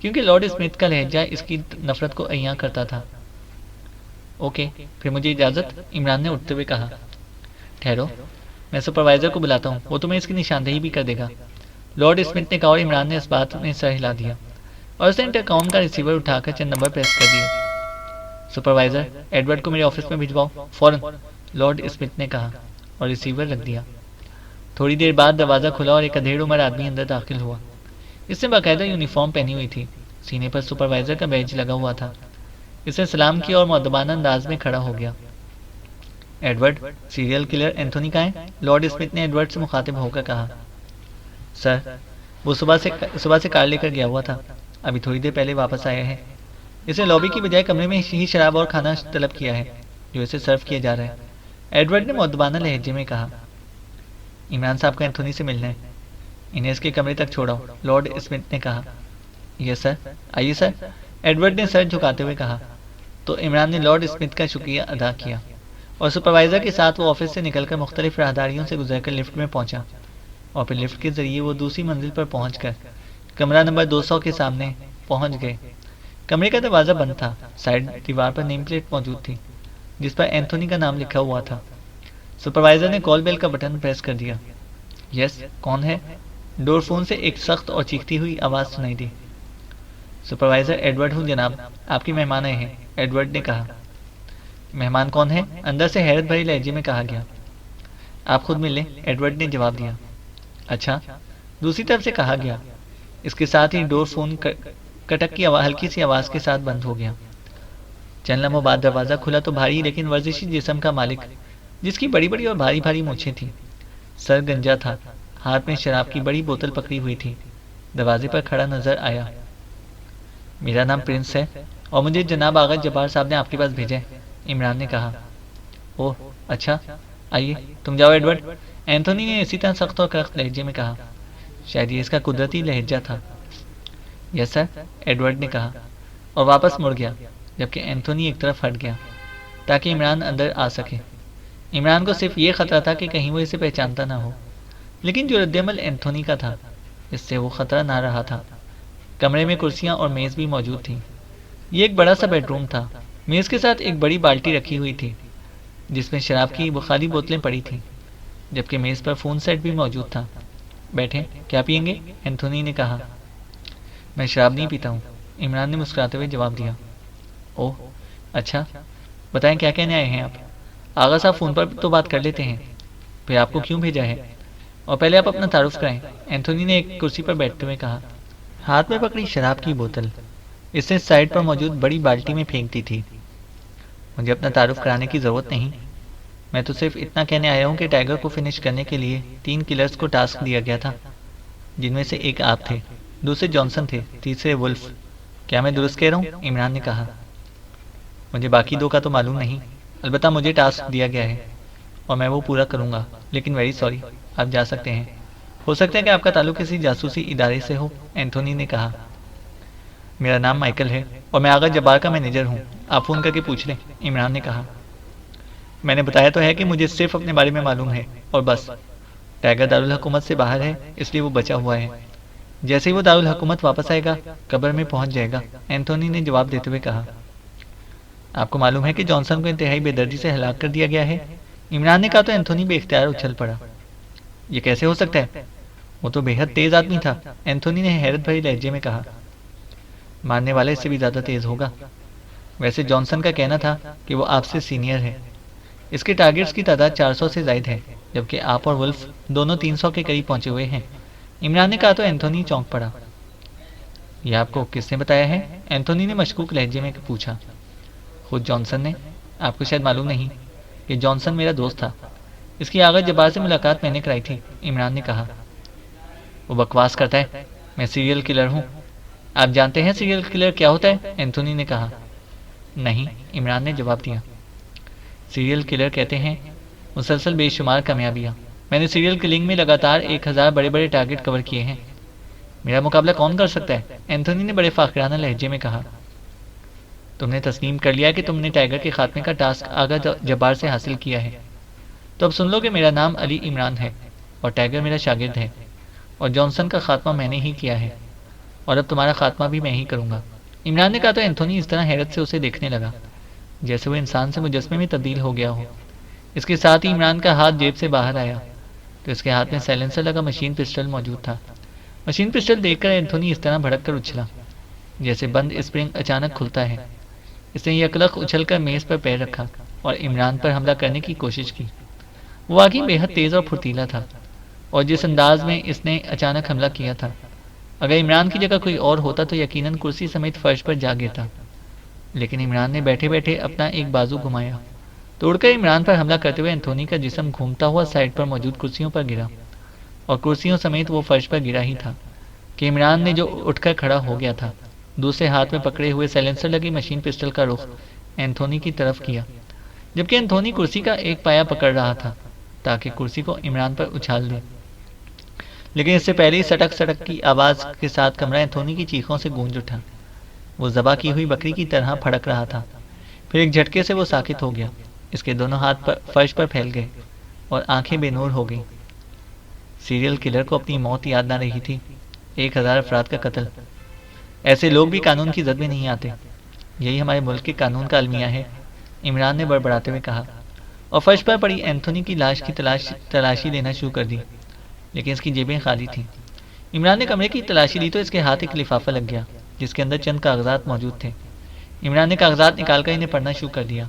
کیونکہ لارڈ اسمتھ کا لہجہ اس کی نفرت کو عیاں کرتا تھا۔ اوکے، پھر مجھے اجازت، عمران نے اٹھتے ہوئے کہا۔ ٹھہرو، میں سپروائزر کو بلاتا ہوں، وہ تمہیں اس کی نشاندہی بھی کر دے گا، لارڈ اسمتھ نے کہا، اور عمران نے اس بات میں سر ہلا دیا اور اس نے انٹرکام کا ریسیور اٹھا کر چند نمبر پریس کر دیے۔ سپروائزر، ایڈورڈ کو میرے آفس میں بھجواؤ فوراً، لارڈ اسمتھ نے کہا اور ریسیور رکھ دیا۔ تھوڑی دیر بعد دروازہ کھلا اور ایک ادھیڑ عمر آدمی اندر داخل ہوا۔ اس نے باقاعدہ یونیفارم پہنی ہوئی تھی، سینے پر سپروائزر کا بیج لگا ہوا تھا۔ اس نے سلام کیا اور مؤدبانہ انداز میں کھڑا ہو گیا۔ ایڈورڈ، سیریل کلر اینتھونی کہاں ہے؟ لارڈ اسمتھ نے ایڈورڈ سے مخاطب ہو کر کہا۔ سر، وہ صبح سے کار لے کر گیا ہوا تھا، ابھی تھوڑی دیر پہلے واپس آیا ہے، اس نے لابی کی بجائے کمرے میں ہی شراب اور کھانا طلب کیا ہے جو اسے سرو کیا جا رہا ہے۔ ایڈورڈ نے مؤدبانہ لہجے میں کہا، عمران صاحب کو اینتھونی سے ملنا ہے، انہیں اس کے کمرے تک چھوڑاؤ، لارڈ اسمتھ نے کہا۔ یس سر، آئیے سر، ایڈورڈ نے سر جھکاتے ہوئے کہا۔ تو عمران نے لارڈ اسمتھ کا شکریہ ادا کیا اور سپروائزر کے ساتھ وہ آفس سے نکل کر مختلف راہداریوں سے گزر کر لفٹ میں پہنچا اور پھر لفٹ کے ذریعے وہ دوسری منزل پر پہنچ کر کمرہ نمبر 200 کے سامنے پہنچ گئے۔ کمرے کا دروازہ بند تھا، سائڈ دیوار پر نیم پلیٹ موجود تھی جس پر اینتھونی کا نام لکھا ہوا تھا۔ سپروائزر نے کال بیل کا بٹن پریس کر دیا۔ یس، کون ہے؟ ڈور فون سے ایک سخت اور چیختی ہوئی آواز سنائی دی۔ سپروائزر ایڈورڈ ہوں جناب، آپ کی مہمان آئے ہیں، ایڈورڈ نے کہا۔ مہمان کون ہے؟ اندر سے حیرت بھری لہجے میں کہا گیا۔ آپ خود مل لیں، ایڈورڈ نے جواب دیا۔ اچھا، دوسری طرف سے کہا گیا۔ اس کے ساتھ ہی ڈور فون کٹک کی ہلکی سی آواز کے ساتھ بند ہو گیا۔ چند لمحوں بعد دروازہ کھلا تو بھاری لیکن ورزشی جسم کا مالک، جس کی بڑی بڑی اور بھاری بھاری مونچھیں تھیں، سر گنجا تھا، ہاتھ میں شراب کی بڑی بوتل پکڑی ہوئی تھی، دروازے پر کھڑا نظر آیا۔ میرا نام پرنس ہے اور مجھے جناب آغا جبار صاحب نے آپ کے پاس بھیجا ہے، عمران نے کہا۔ اوہ اچھا، آئیے تم جاؤ ایڈورڈ، اینتھونی نے اسی طرح سخت اور کرخت لہجے میں کہا، شاید یہ اس کا قدرتی لہجہ تھا۔ یس سر، ایڈورڈ نے کہا اور واپس مڑ گیا، جبکہ اینتھونی ایک طرف ہٹ گیا تاکہ عمران اندر آ سکے۔ عمران کو صرف یہ خطرہ تھا کہ کہیں وہ اسے پہچانتا نہ ہو، لیکن جو رد عمل اینتھونی کا تھا اس سے وہ خطرہ نہ رہا تھا۔ کمرے میں کرسیاں اور میز بھی موجود تھیں۔ یہ ایک بڑا سا بیڈ روم تھا۔ میز کے ساتھ ایک بڑی بالٹی رکھی ہوئی تھی جس میں شراب کی خالی بوتلیں پڑی تھیں، جبکہ میز پر فون سیٹ بھی موجود تھا۔ بیٹھیں، کیا پئیں گے؟ اینتھونی نے کہا۔ میں شراب نہیں پیتا ہوں، عمران نے مسکراتے ہوئے جواب دیا۔ اوہ اچھا، بتائیں کیا کہنے آئے ہیں آپ؟ آغا صاحب فون پر تو بات کر لیتے ہیں، پھر آپ کو کیوں بھیجا ہے؟ اور پہلے آپ اپنا تعارف کرائیں، اینتھونی نے ایک کرسی پر بیٹھتے ہوئے کہا۔ ہاتھ میں پکڑی شراب کی بوتل اس نے سائڈ پر موجود بڑی بالٹی میں پھینک دی تھی۔ مجھے اپنا تعارف کرانے کی ضرورت نہیں، میں تو صرف اتنا کہنے آیا ہوں کہ ٹائیگر کو فنش کرنے کے لیے 3 کلرز کو ٹاسک دیا گیا تھا، جن میں سے ایک آپ تھے، دوسرے جانسن تھے، تیسرے ولف۔ کیا میں درست کہہ رہا ہوں؟ عمران نے کہا۔ مجھے باقی 2 کا تو معلوم نہیں، البتہ مجھے ٹاسک دیا گیا ہے اور میں وہ پورا کروں گا، لیکن ویری سوری، آپ جا سکتے ہیں۔ ہو سکتا ہے کہ آپ کا تعلق کسی جاسوسی ادارے سے ہو، اینتھونی نے کہا۔ میرا نام مائیکل ہے اور میں آغا جبار کا مینیجر ہوں، آپ فون کر کے پوچھ لیں، عمران نے کہا۔ میں نے بتایا تو ہے کہ مجھے صرف اپنے بارے میں معلوم ہے اور بس۔ ٹائیگر دارالحکومت سے باہر ہے، اس لیے وہ بچا ہوا ہے، جیسے ہی وہ دارالحکومت واپس آئے گا قبر میں پہنچ جائے گا، اینتھونی نے جواب دیتے ہوئے کہا۔ آپ کو معلوم ہے کہ جانسن کو انتہائی بے دردی سے ہلاک کر دیا گیا ہے، عمران نے کہا تو اینتھونی بے اختیار اچھل پڑا۔ یہ کیسے ہو سکتا ہے؟ وہ تو بے حد تیز آدمی تھا، اینتھونی نے حیرت بھری لہجے میں کہا۔ ماننے والے اس سے بھی زیادہ تیز ہوگا، ویسے جانسن کا کہنا تھا کہ وہ آپ سے سینئر ہے، اس کے ٹارگٹس کی تعداد 400 سے زائد ہے، جبکہ آپ اور ولف دونوں 300 کے قریب پہنچے ہوئے ہیں، عمران نے کہا تو اینتھونی چونک پڑا۔ یہ آپ کو کس نے بتایا ہے؟ اینتھونی نے مشکوک لہجے میں پوچھا۔ خود جانسن نے، آپ کو شاید معلوم نہیں کہ جانسن میرا دوست تھا، اس کی آغا جبار سے ملاقات میں نے کرائی تھی، عمران نے کہا۔ وہ بکواس کرتا ہے، میں سیریل کلر ہوں۔ آپ جانتے ہیں سیریل کلر کیا ہوتا ہے؟ اینتھونی نے کہا۔ نہیں، عمران نے جواب دیا۔ سیریل کلر کہتے ہیں مسلسل بے شمار کامیابیاں۔ میں نے سیریل کلنگ میں لگاتار 1000 بڑے بڑے ٹارگٹ کور کیے ہیں، میرا مقابلہ کون کر سکتا ہے؟ اینتھونی نے بڑے فاخرانہ لہجے میں کہا۔ تم نے تسلیم کر لیا کہ تم نے ٹائیگر کے خاتمے کا ٹاسک آغا جبار سے حاصل کیا ہے، تو اب سن لو کہ میرا نام علی عمران ہے اور ٹائیگر میرا شاگرد ہے، اور جانسن کا خاتمہ میں نے ہی کیا ہے، اور اب تمہارا خاتمہ بھی میں ہی کروں گا، عمران نے کہا تو اینتھونی اس طرح حیرت سے اسے دیکھنے لگا جیسے وہ انسان سے مجسمے میں تبدیل ہو گیا ہو۔ اس کے ساتھ ہی عمران کا ہاتھ جیب سے باہر آیا تو اس کے ہاتھ میں سائلنسر لگا مشین پسٹل موجود تھا۔ مشین پسٹل دیکھ کر اینتھونی اس طرح بھڑک کر اچھلا جیسے بند اسپرنگ اچانک کھلتا ہے۔ اس نے یکلخ اچھل کر میز پر پیر رکھا اور عمران پر حملہ کرنے کی کوشش کی۔ وہ واقعی بے حد تیز اور پھرتیلا تھا، اور جس انداز میں اس نے اچانک حملہ کیا تھا، اگر عمران کی جگہ کوئی اور ہوتا تو یقیناً کرسی سمیت فرش پر جا گرتا، لیکن عمران نے بیٹھے بیٹھے اپنا ایک بازو گھمایا، توڑ کر عمران پر حملہ کرتے ہوئے اینتھونی کا جسم گھومتا ہوا سائڈ پر موجود کرسیوں پر گرا، اور کرسیوں سمیت وہ فرش پر گرا ہی تھا کہ عمران نے جو اٹھ کر کھڑا ہو گیا تھا دوسرے ہاتھ میں پکڑے ہوئے سائلنسر لگی مشین پسٹل کا رخ اینتھونی کی طرف کیا، جبکہ اینتھونی کرسی کا ایک پایا پکڑ رہا تھا تاکہ کرسی کو عمران پر اچھال دے، لیکن اس سے پہلے ہی سٹک سٹک کی آواز کے ساتھ کمرہ اینتھونی کی چیخوں سے گونج اٹھا۔ وہ ذبح کی ہوئی بکری کی طرح پھڑک رہا تھا، پھر ایک جھٹکے سے وہ ساکت ہو گیا، اس کے دونوں ہاتھ فرش پر پھیل گئے اور آنکھیں بے نور ہو گئیں۔ سیریل کلر کو اپنی موت یاد نہ رہی تھی، 1000 افراد کا قتل۔ ایسے لوگ بھی قانون کی زد میں نہیں آتے، یہی ہمارے ملک کے قانون کا المیہ ہے، عمران نے بڑبڑاتے ہوئے کہا، اور فرش پر پڑی اینتھونی کی لاش کی تلاشی لینا شروع کر دی، لیکن اس کی جیبیں خالی تھیں۔ عمران نے کمرے کی تلاشی لی تو اس کے ہاتھ ایک لفافہ لگ گیا جس کے اندر چند کاغذات موجود تھے۔ عمران نے کاغذات نکال کر انہیں پڑھنا شروع کر دیا۔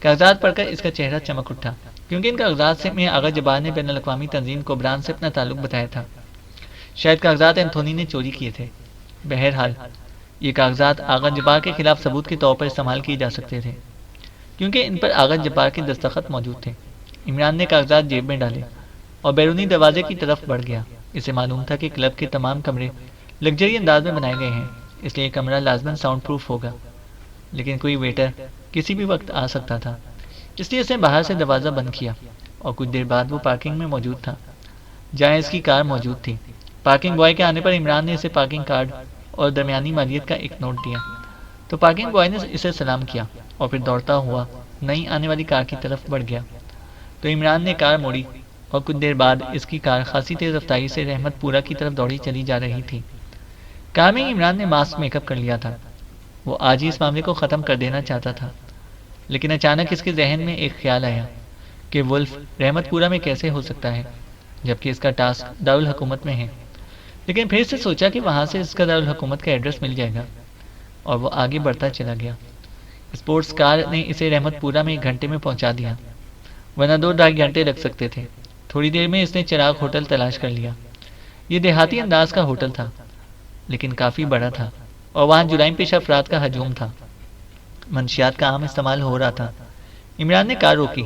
کاغذات پڑھ کر اس کا چہرہ چمک اٹھا، کیونکہ ان کاغذات سے میں آغا جبار نے بین الاقوامی تنظیم کوبران سے اپنا تعلق بتایا تھا۔ شاید کاغذات اینتھونی نے چوری کیے تھے۔ بہرحال یہ کاغذات آغا جبار کے خلاف ثبوت کے طور پر استعمال کیے جا سکتے تھے، کیونکہ ان پر آغا جبار کے دستخط موجود تھے۔ عمران نے کاغذات جیب میں ڈالے اور بیرونی دروازے کی طرف بڑھ گیا۔ اسے معلوم تھا کہ کلب کے تمام کمرے لگژری انداز میں بنائے گئے ہیں، اس لیے یہ کمرہ لازماً ساؤنڈ پروف ہوگا، لیکن کوئی ویٹر کسی بھی وقت آ سکتا تھا، اس لیے اس نے باہر سے دروازہ بند کیا اور کچھ دیر بعد وہ پارکنگ میں موجود تھا جہاں اس کی کار موجود تھی۔ پارکنگ بوائے کے آنے پر عمران نے اسے پارکنگ کارڈ اور درمیانی مالیت کا ایک نوٹ دیا تو پارکنگ بوائے نے اسے سلام کیا اور پھر دوڑتا ہوا نئی آنے والی کار کی طرف بڑھ گیا تو عمران نے کار موڑی اور کچھ دیر بعد اس کی کار خاصی تیز رفتاری سے رحمت پورہ کی طرف دوڑی چلی جا رہی تھی۔ کار میں عمران نے ماسک میک اپ کر لیا تھا، وہ آج ہی اس معاملے کو ختم کر دینا چاہتا تھا، لیکن اچانک اس کے ذہن میں ایک خیال آیا کہ ولف رحمت پورہ میں کیسے ہو سکتا ہے جبکہ اس کا ٹاسک دارالحکومت میں ہے، لیکن پھر سے سوچا کہ وہاں سے اس کا دارالحکومت کا ایڈریس مل جائے گا اور وہ آگے بڑھتا چلا گیا۔ اسپورٹس کار نے اسے رحمت پورہ میں 1 گھنٹے میں پہنچا دیا، ورنہ 2-2.5 گھنٹے لگ سکتے تھے۔ تھوڑی دیر میں اس نے چراغ ہوٹل تلاش کر لیا۔ یہ دیہاتی انداز کا ہوٹل تھا لیکن کافی بڑا تھا اور وہاں جرائم پیشہ افراد کا ہجوم تھا، منشیات کا عام استعمال ہو رہا تھا۔ عمران نے کار روکی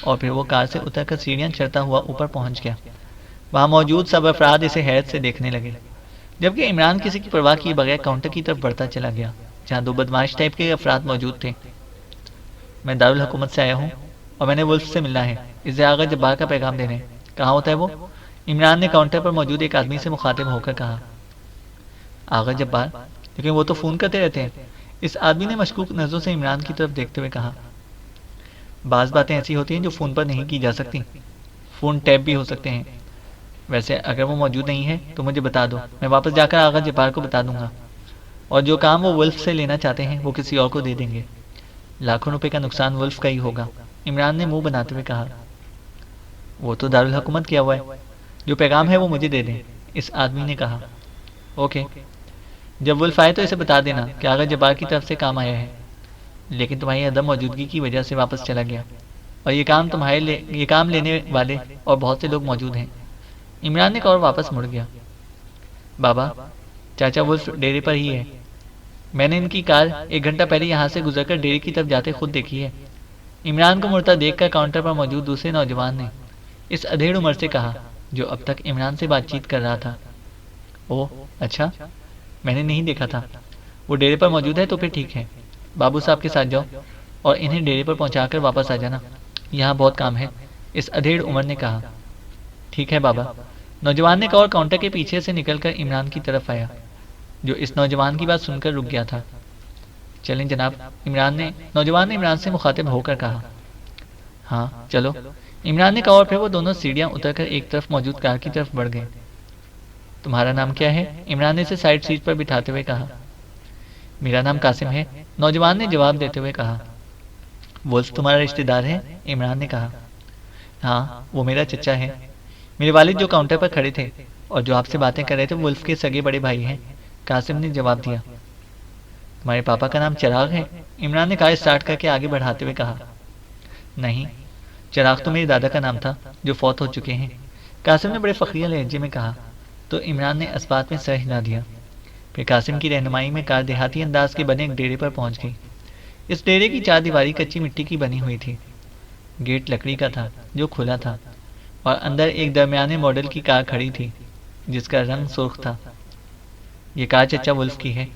اور پھر وہ کار سے اتر کر سیڑھیاں چڑھتا ہوا اوپر پہنچ گیا۔ وہاں موجود سب افراد اسے حیرت سے دیکھنے لگے، جبکہ عمران کسی کی پرواہ کیے بغیر کاؤنٹر کی طرف بڑھتا چلا گیا جہاں 2 بدماش ٹائپ کے افراد موجود تھے۔ میں دارالحکومت سے آیا ہوں اور میں نے ولف سے ملنا ہے، اسے آغا جبار کا پیغام دینا ہے۔ کہاں ہوتا ہے وہ؟ عمران نے کاؤنٹر پر موجود ایک آدمی سے مخاطب ہو کر کہا۔ آغا جبار؟ لیکن وہ تو فون کرتے رہتے ہیں، اس آدمی نے مشکوک نظروں سے عمران کی طرف دیکھتے ہوئے کہا۔ بعض باتیں ایسی ہوتی ہیں جو فون پر نہیں کی جا سکتی، فون ٹیپ بھی ہو سکتے ہیں۔ ویسے اگر وہ موجود نہیں ہے تو مجھے بتا دو، میں واپس جا کر آغا جبار کو بتا دوں گا، اور جو کام وہ ولف سے لینا چاہتے ہیں وہ کسی اور کو دے دیں گے۔ لاکھوں روپے کا نقصان ولف کا ہی ہوگا، عمران نے منہ بناتے ہوئے کہا۔ وہ تو دارالحکومت کیا ہوا ہے، جو پیغام ہے وہ مجھے دے دیں، اس آدمی نے کہا۔ اوکے، جب ولف آئے تو اسے بتا دینا کہ آغا جبار کی طرف سے کام آیا ہے، لیکن تمہاری عدم موجودگی کی وجہ سے واپس چلا گیا، اور یہ کام لینے والے اور بہت سے لوگ موجود ہیں۔ عمران نے کہا اور واپس مڑ گیا۔ بابا، چاچا ولف ڈیرے پر ہی ہے، میں نے ان کی کار 1 گھنٹہ پہلے یہاں سے گزر کر ڈیرے کی طرف جاتے خود دیکھی ہے۔ عمران کو مڑتا دیکھ کر کاؤنٹر پر موجود دوسرے نوجوان نے اس ادھیڑ عمر سے کہا جو اب تک عمران سے بات چیت کر رہا تھا۔ اوہ اچھا، میں نے نہیں دیکھا تھا، وہ ڈیرے پر موجود ہے تو پھر ٹھیک ہے، بابو صاحب کے ساتھ جاؤ اور انہیں ڈیرے پر پہنچا کر واپس آ جانا، یہاں بہت کام ہے، اس ادھیڑ عمر نے کہا۔ ٹھیک ہے بابا، نوجوان نے کہا اور کاؤنٹر کے پیچھے سے نکل کر عمران کی طرف آیا جو اس نوجوان کی بات سن کر رک گیا تھا۔ چلیں جناب، نوجوان نے عمران سے مخاطب ہو کر کہا۔ ہاں چلو، عمران نے کہا اور پھر وہ دونوں سیڑھیاں اتر کر ایک طرف موجود کار کی طرف بڑھ گئے۔ تمہارا نام کیا ہے؟ عمران نے اسے سائڈ سیٹ پر بٹھاتے ہوئے کہا۔ میرا نام قاسم ہے، نوجوان نے جواب دیتے ہوئے کہا۔ ولف تمہارا رشتہ دار ہے؟ عمران نے کہا۔ ہاں، وہ میرا چچا ہے، میرے والد جو کاؤنٹر پر کھڑے تھے اور جو آپ سے باتیں کر رہے تھے ولف کے سگے بڑے بھائی ہیں، قاسم نے جواب دیا۔ تمہارے پاپا کا نام چراغ ہے؟ عمران نے کار اسٹارٹ کر کے آگے بڑھاتے ہوئے کہا۔ نہیں، چراغ تو میرے دادا کا نام تھا جو فوت ہو چکے ہیں، قاسم نے بڑے فخریہ لہجے میں کہا تو عمران نے اس بات میں سر ہلا دیا۔ پھر قاسم کی رہنمائی میں کار دیہاتی انداز کے بنے ایک ڈیرے پر پہنچ گئی۔ اس ڈیرے کی 4 دیواری کچی مٹی کی بنی ہوئی تھی، گیٹ لکڑی کا تھا جو کھلا تھا، اور اندر ایک درمیانے ماڈل کی کار کھڑی تھی جس کا رنگ سرخ تھا۔ یہ کار چچا ولف کی ہے،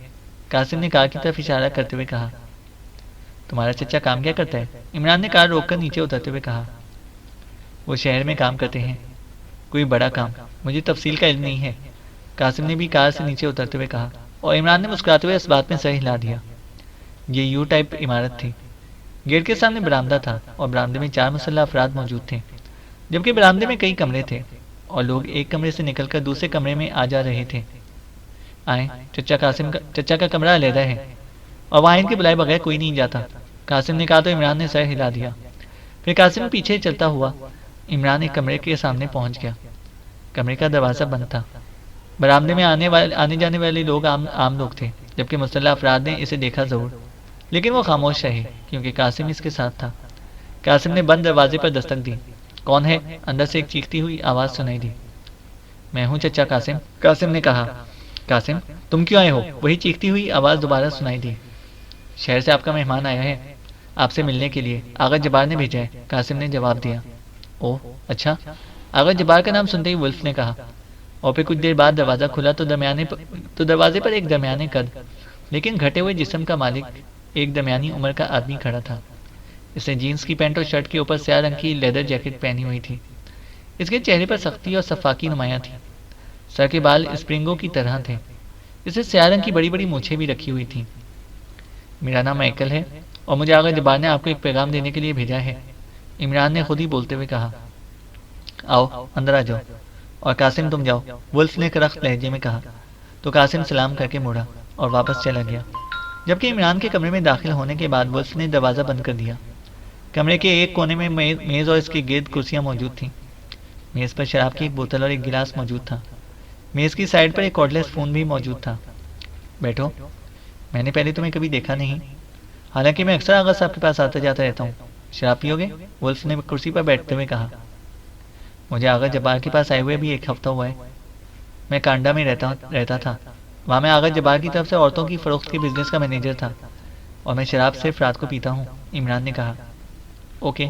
قاسم نے کار کی طرف اشارہ کرتے ہوئے کہا، تمہارا چچا کام کیا کرتا ہے؟ عمران نے کار روک کر نیچے اترتے ہوئے کہا، وہ شہر میں کام کرتے ہیں، کوئی بڑا کام، مجھے تفصیل کا علم نہیں ہے، قاسم نے بھی کار سے نیچے اترتے ہوئے کہا، اور عمران نے مسکراتے ہوئے اس بات میں سر ہلا دیا۔ یہ یو ٹائپ عمارت تھی۔ گیٹ کے سامنے برآمدہ تھا اور برآمدے میں 4 مسلح افراد موجود تھے، جبکہ برآمدے میں کئی کمرے تھے اور لوگ ایک کمرے سے نکل کر دوسرے کمرے میں آ جا رہے تھے۔ آئیں، چچا کا کمرہ علیحدہ ہے اور وہاں ان کے بلائے بغیر کوئی نہیں جاتا، قاسم نے کہا تو عمران نے سر ہلا دیا۔ پھر قاسم پیچھے چلتا ہوا عمران ایک کمرے کے سامنے پہنچ گیا۔ کمرے کا دروازہ بند تھا۔ برآمدے میں آنے جانے والے لوگ عام لوگ تھے، جبکہ مسلح افراد نے اسے دیکھا ضرور، لیکن وہ خاموش رہے کیونکہ قاسم اس کے ساتھ تھا۔ قاسم نے بند دروازے پر دستک دی۔ کون ہے؟ اندر سے ایک چیختی ہوئی آواز سنائی دی۔ میں ہوں چچا قاسم، قاسم نے کہا۔ قاسم، تم کیوں آئے ہو؟ وہی چیختی ہوئی آواز دوبارہ سنائی دی۔ شہر سے آپ کا مہمان آیا ہے، آپ سے ملنے کے لیے، آغا جبار نے بھیجا ہے، قاسم نے جواب دیا۔ اوہ اچھا، آغا جبار کا نام سنتے ہی ولف نے کہا، اور پھر کچھ دیر بعد دروازہ کھلا تو دروازے پر ایک درمیانے قد لیکن گھٹے ہوئے جسم کا مالک، ایک درمیانی عمر کا آدمی کھڑا تھا۔ اس نے جینس کی پینٹ اور شرٹ کے اوپر سیاہ رنگ کی لیدر جیکٹ پہنی ہوئی تھی۔ اس کے چہرے پر سختی اور صفاقی نمایاں تھی۔ سر کے بال اسپرنگوں کی طرح تھے۔ اسے سیاہ رنگ کی بڑی بڑی مونچھیں بھی رکھی ہوئی تھیں۔ میرا نام مائیکل ہے اور مجھے آغا جبار نے آپ کو ایک پیغام دینے کے لیے بھیجا ہے، عمران نے خود ہی بولتے ہوئے کہا۔ آؤ اندر آ جاؤ، اور قاسم تم جاؤ، ولف نے کرخت لہجے میں کہا۔ تو قاسم سلام کر کے مڑا اور واپس چلا گیا، جبکہ عمران کے کمرے میں داخل ہونے کے بعد ولف نے دروازہ بند کر دیا۔ کمرے کے ایک کونے میں میز اور اس کے گرد کرسیاں موجود تھیں۔ میز پر شراب کی ایک بوتل اور ایک گلاس موجود تھا۔ میز کی سائڈ پر ایک کارڈلیس فون بھی موجود تھا۔ بیٹھو، میں نے پہلے تمہیں کبھی دیکھا نہیں، حالانکہ میں اکثر آغا صاحب کے پاس آتا جاتا رہتا ہوں۔ شراب پیو گے؟ ولف نے کرسی پر بیٹھتے ہوئے کہا۔ مجھے آغا جبار کے پاس آئے ہوئے بھی ایک ہفتہ ہوا ہے۔ میں کانڈا میں رہتا تھا، وہاں میں آغا جبار کی طرف سے عورتوں کی فروخت کے بزنس کا مینیجر تھا، اور میں شراب صرف رات کو پیتا ہوں، عمران نے کہا۔ اوکے،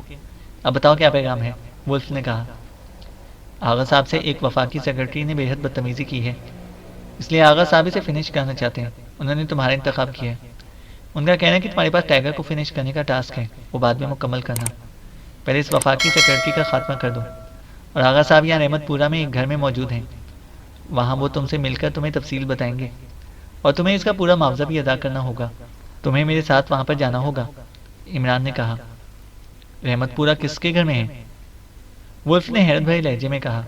اب بتاؤ کیا پیغام ہے؟ ولف نے کہا۔ آغا صاحب سے ایک وفاقی سیکرٹری نے بے حد بدتمیزی کی ہے، اس لیے آغا صاحب اسے فنش کرنا چاہتے ہیں۔ انہوں نے تمہارا انتخاب کیا ہے۔ ان کا کہنا ہے کہ تمہارے پاس ٹائگر کو فنش کرنے کا ٹاسک ہے، وہ بعد میں مکمل کرنا، پہلے اس وفاقی سیکرٹری کا خاتمہ کر دو۔ اور آغا صاحب یہاں رحمت پورہ میں ایک گھر میں موجود ہیں، وہاں وہ تم سے مل کر تمہیں تفصیل بتائیں گے، اور تمہیں اس کا پورا معاوضہ بھی ادا کرنا ہوگا۔ تمہیں میرے ساتھ وہاں پر جانا ہوگا، عمران نے کہا۔ رحمت پورہ کس کے گھر میں ہے؟ ولف نے حیرت بھرے لہجے میں کہا۔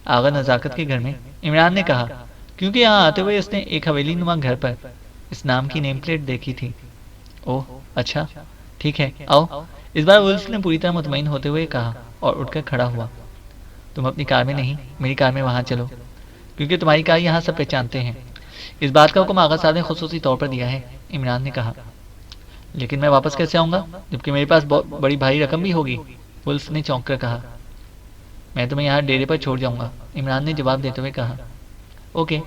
آغا نزاکت کے گھر میں، عمران نے کہا، کیونکہ یہاں آتے ہوئے اس نے ایک حویلی نما گھر پر اس نام کی نیم پلیٹ دیکھی تھی۔ اوہ اچھا، ٹھیک ہے، آؤ، اس بار ولف نے پوری طرح مطمئن ہوتے ہوئے کہا اور اٹھ کر کھڑا ہوا۔ تم اپنی کار میں نہیں، میری کار میں وہاں چلو، کیونکہ تمہاری کار یہاں سب پہچانتے ہیں۔ اس بات کا حکم آغا صاحب نے خصوصی طور پر دیا ہے، عمران نے کہا۔ لیکن میں واپس کیسے آؤں گا جبکہ میرے پاس بہت بڑی بھاری رقم بھی ہوگی؟ ولف نے چونک کر کہا۔ میں تمہیں یہاں ڈیرے پر چھوڑ جاؤں گا، عمران نے جواب دیتے ہوئے کہا۔ اوکے،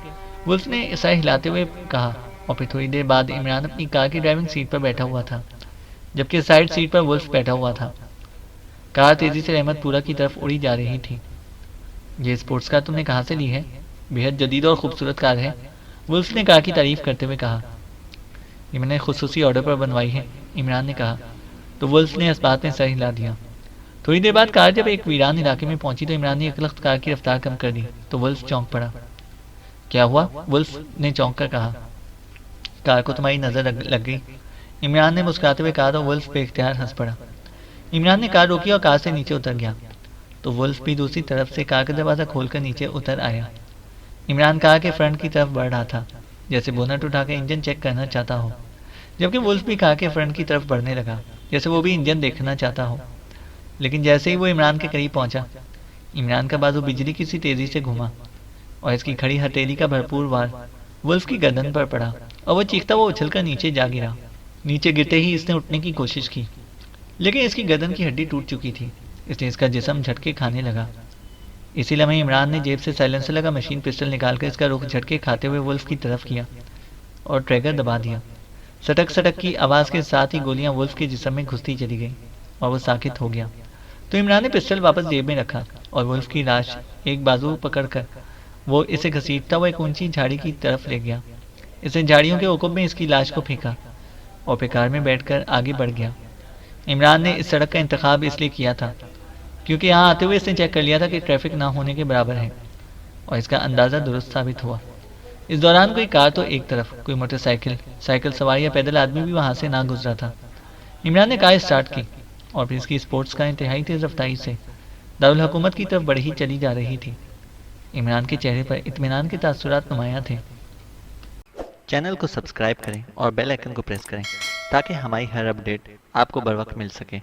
ولف نے سر ہلاتے ہوئے کہا، اور پھر تھوڑی دیر بعد عمران اپنی کار کی ڈرائیونگ سیٹ پر بیٹھا ہوا تھا، جبکہ سائڈ سیٹ پر ولف بیٹھا ہوا تھا۔ کار تیزی سے رحمت پورہ کی طرف اڑی جا رہی تھی۔ یہ اسپورٹس کار تم نے کہاں سے لی ہے؟ بے حد جدید اور خوبصورت کار ہے، ولف نے کار کی تعریف کرتے ہوئے کہا۔ یہ میں نے خصوصی آرڈر پر بنوائی ہے، عمران نے کہا، تو ولف نے اس بات میں سر ہلا دیا۔ تھوڑی دیر بعد کار جب ایک ویران علاقے میں پہنچی تو عمران نے ایک لخت کار کی رفتار کم کر دی تو ولف چونک پڑا۔ کیا ہوا؟ ولف نے چونک کر کہا۔ کار کو تمہاری نظر لگ گئی، عمران نے مسکراتے ہوئے کہا تو ولف بے اختیار ہنس پڑا۔ عمران نے کار روکی اور کار سے نیچے اتر گیا، تو ولف بھی دوسری طرف سے کار کا دروازہ کھول کر نیچے اتر آیا۔ عمران کار کے فرنٹ کی طرف بڑھ رہا تھا، جیسے بونٹ اٹھا کر انجن چیک کرنا چاہتا ہو، جبکہ ولف بھی کار کے فرنٹ کی طرف بڑھنے لگا، جیسے وہ بھی انجن دیکھنا چاہتا ہو۔ لیکن جیسے ہی وہ عمران کے قریب پہنچا، عمران کا بازو بجلی کی سی تیزی سے گھوما اور اس کی کھڑی ہتھیلی کا بھرپور وار ولف کی گردن پر پڑا اور وہ چیختا وہ اچھل کر نیچے جا گرا۔ نیچے گرتے ہی اس نے اٹھنے کی کوشش کی، لیکن اس کی گردن کی ہڈی ٹوٹ چکی تھی، اس لیے اس کا جسم جھٹکے کھانے لگا۔ اسی لمحے عمران نے جیب سے سائلنسر لگا مشین پسٹل نکال کر اس کا رخ جھٹکے کھاتے ہوئے ولف کی طرف کیا اور ٹریگر دبا دیا۔ سٹک سٹک کی آواز کے ساتھ ہی گولیاں ولف کے جسم میں گھستی چلی گئیں اور وہ ساکت ہو گیا۔ تو عمران نے پسٹل واپس جیب میں رکھا اور ولف کی لاش ایک بازو پکڑ کر وہ اسے گھسیٹتا ہوا ایک اونچی جھاڑی کی طرف لے گیا۔ اس نے جھاڑیوں کے عقب میں اس کی لاش کو پھینکا اور پھر کار میں بیٹھ کر آگے بڑھ گیا۔ عمران نے اس سڑک کا انتخاب اس لیے کیا تھا کیونکہ یہاں آتے ہوئے اس نے چیک کر لیا تھا کہ ٹریفک نہ ہونے کے برابر ہے، اور اس کا اندازہ درست ثابت ہوا۔ اس دوران کوئی کار تو ایک طرف، کوئی موٹر سائیکل، سائیکل سوار یا پیدل آدمی بھی وہاں سے نہ گزرا تھا۔ عمران نے کار اسٹارٹ کی اور پھر اس کی اسپورٹس کا انتہائی تیز رفتاری سے دارالحکومت کی طرف بڑھی چلی جا رہی تھی۔ عمران کے چہرے پر اطمینان کے تاثرات نمایاں تھے۔ چینل کو سبسکرائب کریں اور بیل آئیکن کو پریس کریں تاکہ ہماری ہر اپڈیٹ آپ کو بر وقت مل سکے۔